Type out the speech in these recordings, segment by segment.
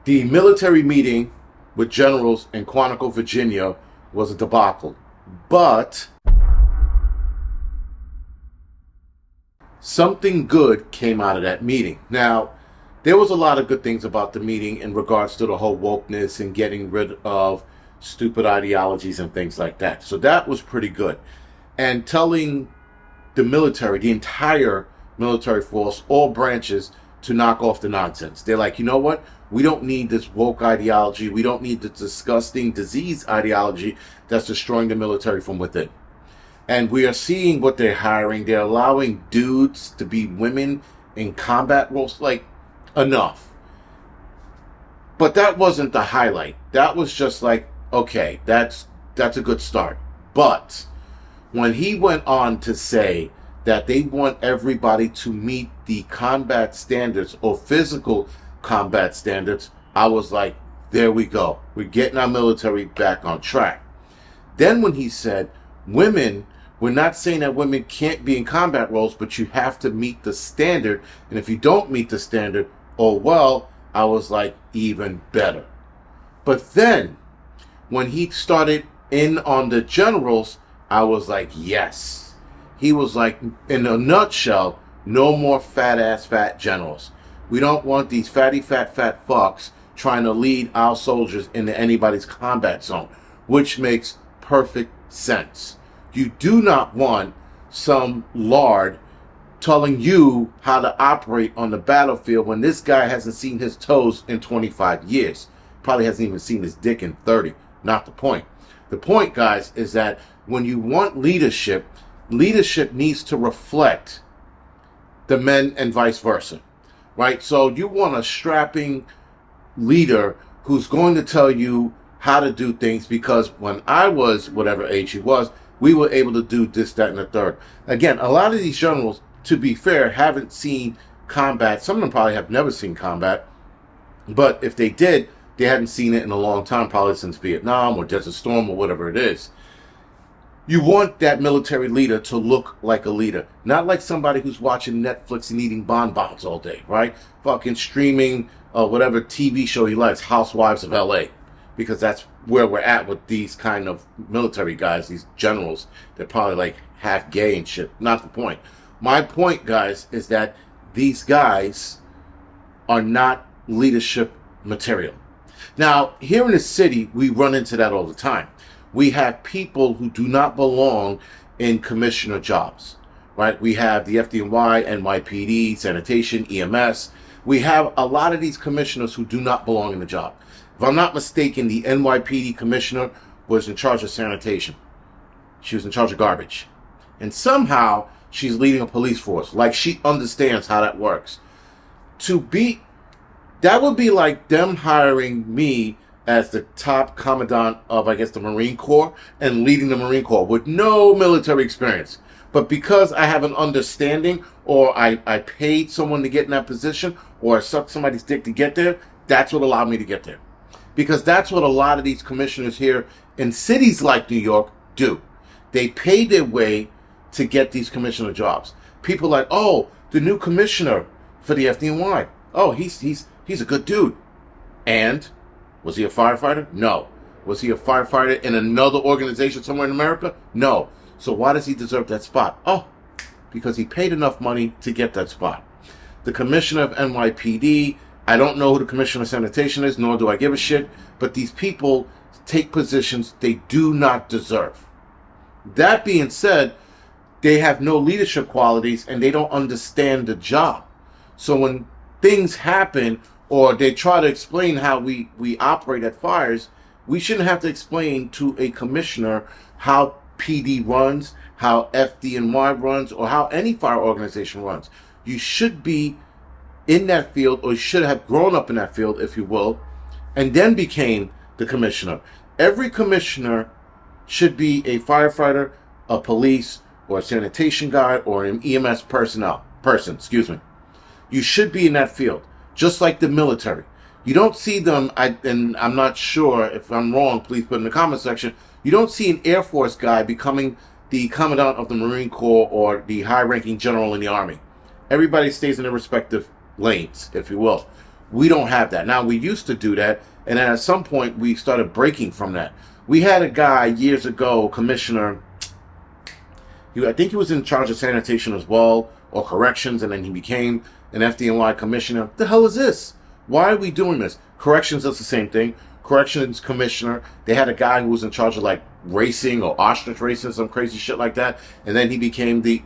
The military meeting with generals in Quantico, Virginia was a debacle. But something good came out of that meeting. Now, there was a lot of good things about the meeting in regards to the whole wokeness and getting rid of stupid ideologies and things like that. So that was pretty good. And telling the military, the entire military force, all branches, to knock off the nonsense. They're like, you know what? We don't need this woke ideology. We don't need the disgusting disease ideology that's destroying the military from within. And we are seeing what they're hiring. They're allowing dudes to be women in combat roles. Like, enough. But that wasn't the highlight. That was just like, okay, that's a good start. But when he went on to say that they want everybody to meet the combat standards or physical combat standards, I was like, there we go. We're getting our military back on track. Then when he said, women, we're not saying that women can't be in combat roles, but you have to meet the standard. And if you don't meet the standard, oh well, I was like, even better. But then when he started in on the generals, I was like, yes. He was like, in a nutshell, no more fat generals. We don't want these fatty fat fucks trying to lead our soldiers into anybody's combat zone, which makes perfect sense. You do not want some lard telling you how to operate on the battlefield when this guy hasn't seen his toes in 25 years. Probably hasn't even seen his dick in 30. Not the point. The point, guys, is that when you want leadership, leadership needs to reflect the men and vice versa, right? So you want a strapping leader who's going to tell you how to do things, because when I was whatever age he was, we were able to do this, that, and the third. Again, a lot of these generals, to be fair, haven't seen combat. Some of them probably have never seen combat, but if they did, they hadn't seen it in a long time, probably since Vietnam or Desert Storm or whatever it is. You want that military leader to look like a leader, not like somebody who's watching Netflix and eating bonbons all day, right? Fucking streaming whatever TV show he likes, Housewives of LA, because that's where we're at with these kind of military guys, these generals. They're probably like half gay and shit. Not the point. My point, guys, is that these guys are not leadership material. Now, here in the city, we run into that all the time. We have people who do not belong in commissioner jobs, right? We have the FDNY, NYPD, sanitation, EMS. We have a lot of these commissioners who do not belong in the job. If I'm not mistaken, the NYPD commissioner was in charge of sanitation. She was in charge of garbage. And somehow she's leading a police force. Like, she understands how that works. That would be like them hiring me as the top commandant of, I guess, the Marine Corps and leading the Marine Corps with no military experience. But because I have an understanding, or I paid someone to get in that position, or I sucked somebody's dick to get there, that's what allowed me to get there. Because that's what a lot of these commissioners here in cities like New York do. They pay their way to get these commissioner jobs. People like, oh, the new commissioner for the FDNY. Oh, he's a good dude. And was he a firefighter? No. Was he a firefighter in another organization somewhere in America? No. So why does he deserve that spot? Oh, because he paid enough money to get that spot. The commissioner of NYPD, I don't know who the commissioner of sanitation is, nor do I give a shit, but these people take positions they do not deserve. That being said, they have no leadership qualities and they don't understand the job. So when things happen, or they try to explain how we operate at fires, we shouldn't have to explain to a commissioner how PD runs, how FDNY runs, or how any fire organization runs. You should be in that field, or you should have grown up in that field, if you will, and then became the commissioner. Every commissioner should be a firefighter, a police, or a sanitation guy, or an EMS person. You should be in that field. Just like the military. You don't see them, and I'm not sure if I'm wrong, please put in the comment section. You don't see an Air Force guy becoming the commandant of the Marine Corps or the high-ranking general in the Army. Everybody stays in their respective lanes, if you will. We don't have that. Now, we used to do that, and then at some point, we started breaking from that. We had a guy years ago, commissioner, I think he was in charge of sanitation as well, or corrections, and then he became an FDNY commissioner. What the hell is this? Why are we doing this? Corrections does the same thing. Corrections commissioner, they had a guy who was in charge of like racing or ostrich racing, some crazy shit like that, and then he became the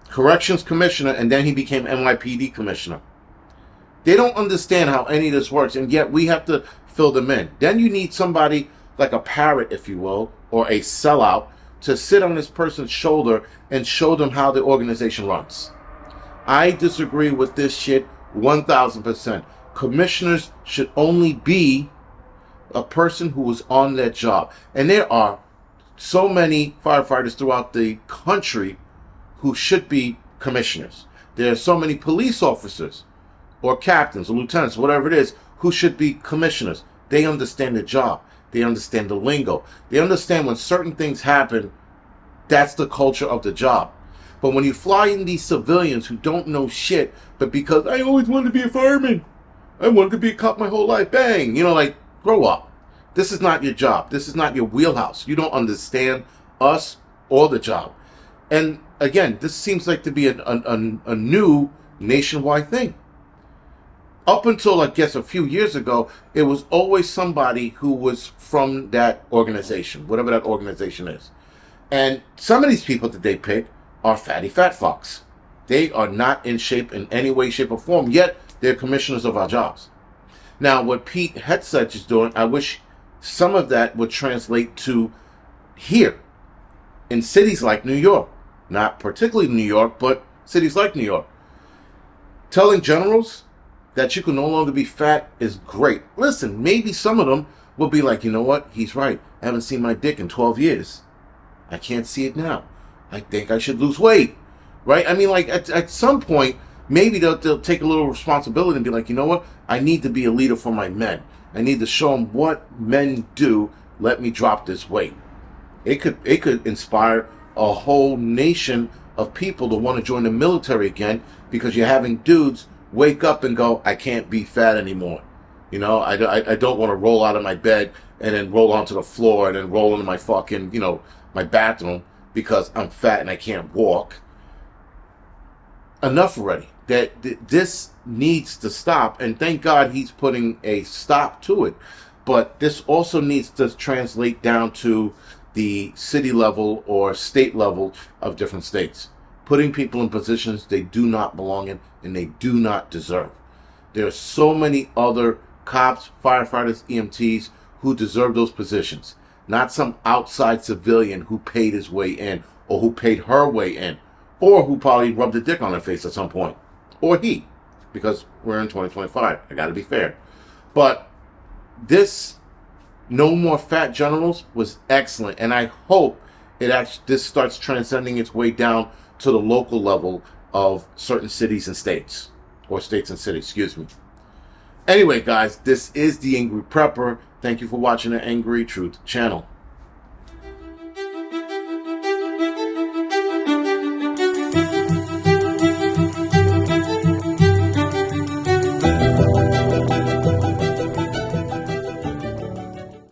corrections commissioner, and then he became NYPD commissioner. They don't understand how any of this works, and yet we have to fill them in. Then you need somebody like a parrot, if you will, or a sellout, to sit on this person's shoulder and show them how the organization runs. I disagree with this shit 1,000%. Commissioners should only be a person who was on that job. And there are so many firefighters throughout the country who should be commissioners. There are so many police officers or captains or lieutenants, whatever it is, who should be commissioners. They understand the job. They understand the lingo. They understand when certain things happen, that's the culture of the job. But when you fly in these civilians who don't know shit, but because I always wanted to be a fireman, I wanted to be a cop my whole life, bang, like, grow up. This is not your job. This is not your wheelhouse. You don't understand us or the job. And again, this seems like to be a new nationwide thing. Up until, I guess, a few years ago, it was always somebody who was from that organization, whatever that organization is. And some of these people that they pick are fatty fat fucks. They are not in shape in any way, shape, or form, yet they're commissioners of our jobs. Now, what Pete Hegseth is doing, I wish some of that would translate to here, in cities like New York. Not particularly New York, but cities like New York. Telling generals that you can no longer be fat is great. Listen, maybe some of them will be like, you know what? He's right. I haven't seen my dick in 12 years. I can't see it now. I think I should lose weight. Right? I mean, like, at some point, maybe they'll take a little responsibility and be like, you know what? I need to be a leader for my men. I need to show them what men do. Let me drop this weight. It could inspire a whole nation of people to want to join the military again, because you're having dudes wake up and go, I can't be fat anymore. I don't want to roll out of my bed and then roll onto the floor and then roll into my fucking, my bathroom because I'm fat and I can't walk. Enough already. This needs to stop, and thank God he's putting a stop to it. But this also needs to translate down to the city level or state level of different states. Putting people in positions they do not belong in and they do not deserve. There are so many other cops, firefighters, EMTs who deserve those positions. Not some outside civilian who paid his way in, or who paid her way in, or who probably rubbed a dick on her face at some point. Or he, because we're in 2025. I gotta be fair. But this No More Fat Generals was excellent, and I hope this starts transcending its way down to the local level of certain cities and states, or states and cities, excuse me. Anyway, guys, this is the Angry Prepper. Thank you for watching the Angry Truth channel.